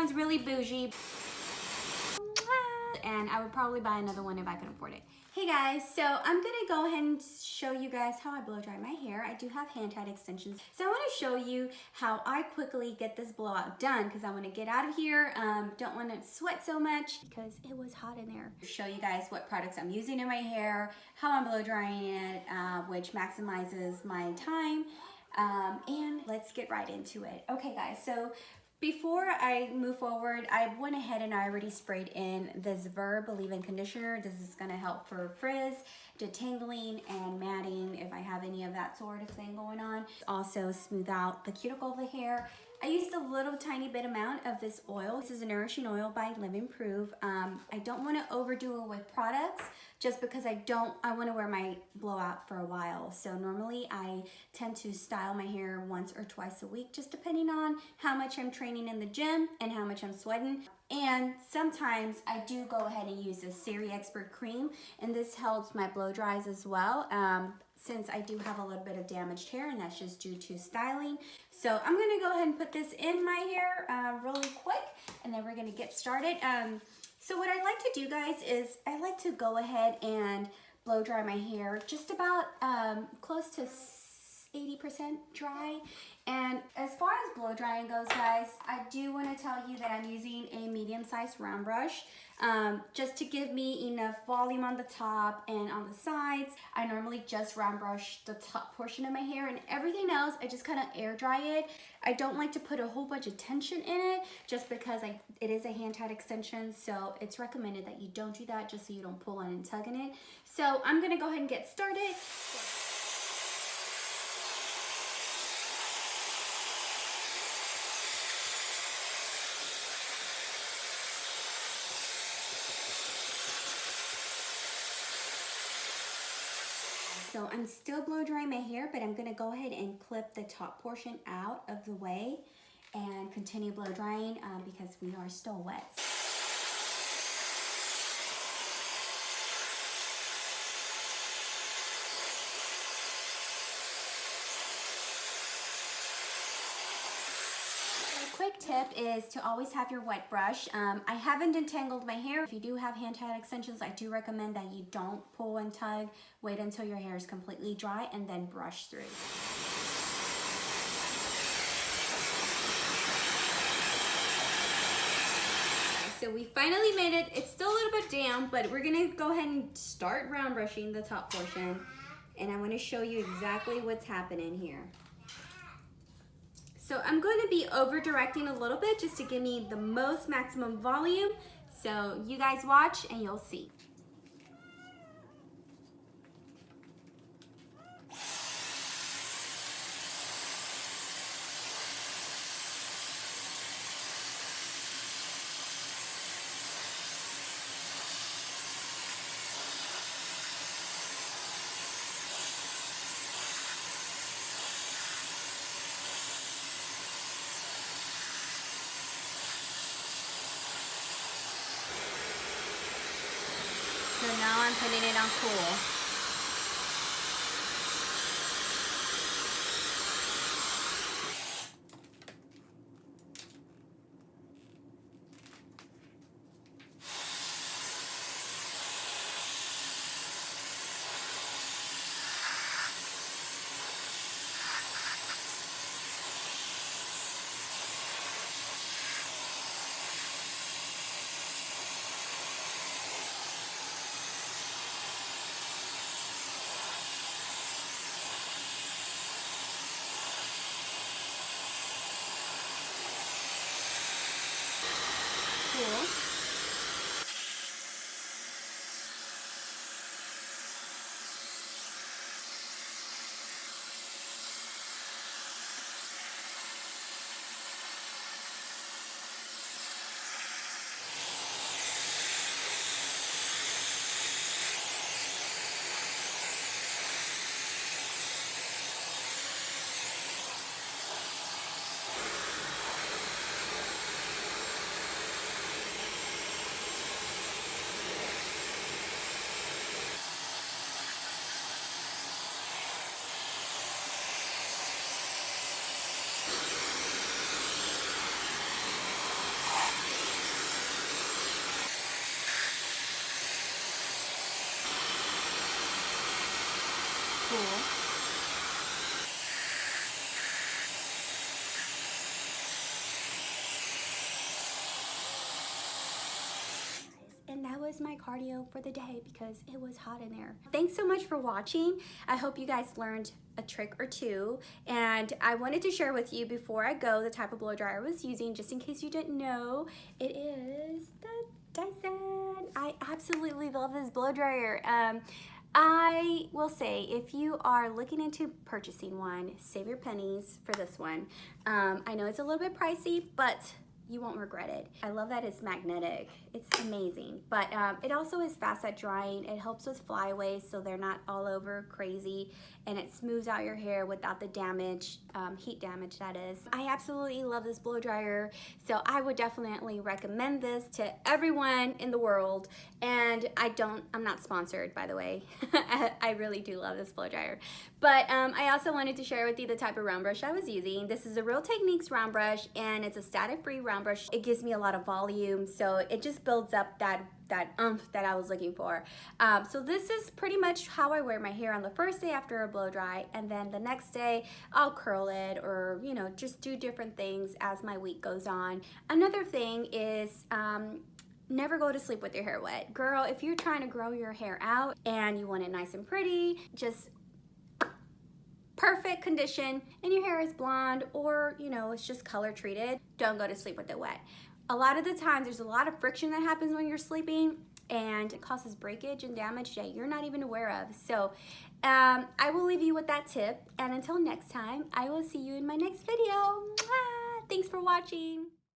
sounds really bougie, and I would probably buy another one if I could afford it. Hey guys, so I'm gonna go ahead and show you guys how I blow dry my hair. I do have hand-tied extensions. So I wanna show you how I quickly get this blowout done because I wanna get out of here. Don't wanna sweat so much because it was hot in there. Show you guys what products I'm using in my hair, how I'm blow drying it, which maximizes my time. And let's get right into it. Okay guys, so before I move forward, I went ahead and I already sprayed in this Verb Leave-In Conditioner. This is gonna help for frizz, detangling, and matting if I have any of that sort of thing going on. Also smooth out the cuticle of the hair. I used a little tiny bit amount of this oil. This is a nourishing oil by Living Proof. I don't wanna overdo it with products just because I wanna wear my blowout for a while. So normally I tend to style my hair once or twice a week, just depending on how much I'm training in the gym and how much I'm sweating. And sometimes I do go ahead and use a Siri Expert Cream, and this helps my blow dries as well. Since I do have a little bit of damaged hair, and that's just due to styling. So I'm gonna go ahead and put this in my hair really quick, and then we're gonna get started. So what I like to do, guys, is I like to go ahead and blow dry my hair just about close to 80% dry. And as far as blow drying goes, guys, I do want to tell you that I'm using a medium-sized round brush just to give me enough volume on the top and on the sides. I normally just round brush the top portion of my hair, and everything else I just kind of air dry it. I don't like to put a whole bunch of tension in it just because it is a hand-tied extension, so it's recommended that you don't do that just so you don't pull on and tug in it. So I'm gonna go ahead and get started. So I'm still blow drying my hair, but I'm gonna go ahead and clip the top portion out of the way and continue blow drying because we are still wet. Quick tip is to always have your wet brush. I haven't entangled my hair. If you do have hand-tied extensions, I do recommend that you don't pull and tug. Wait until your hair is completely dry and then brush through. So we finally made it. It's still a little bit damp, but we're gonna go ahead and start round brushing the top portion. And I wanna show you exactly what's happening here. So I'm going to be over directing a little bit just to give me the most maximum volume. So you guys watch and you'll see. So now I'm putting it on cool. was my cardio for the day because it was hot in there. Thanks so much for watching. I hope you guys learned a trick or two, and I wanted to share with you before I go the type of blow dryer I was using, just in case you didn't know. It is the Dyson. I absolutely love this blow dryer. I will say, if you are looking into purchasing one, save your pennies for this one. I know it's a little bit pricey, but you won't regret it. I love that it's magnetic. It's amazing. But it also is fast at drying. It helps with flyaways so they're not all over crazy, and it smooths out your hair without the damage, heat damage that is. I absolutely love this blow dryer, so I would definitely recommend this to everyone in the world. And I'm not sponsored, by the way. I really do love this blow dryer. But I also wanted to share with you the type of round brush I was using. This is a Real Techniques round brush, and it's a static-free round brush. It gives me a lot of volume, so it just builds up that oomph that I was looking for. So this is pretty much how I wear my hair on the first day after a blow dry, and then the next day I'll curl it, or just do different things as my week goes on. Another thing is never go to sleep with your hair wet. Girl, if you're trying to grow your hair out and you want it nice and pretty, just perfect condition, and your hair is blonde, or it's just color treated, don't go to sleep with it wet. A lot of the times there's a lot of friction that happens when you're sleeping, and it causes breakage and damage that you're not even aware of. So I will leave you with that tip, and until next time, I will see you in my next video. Thanks for watching.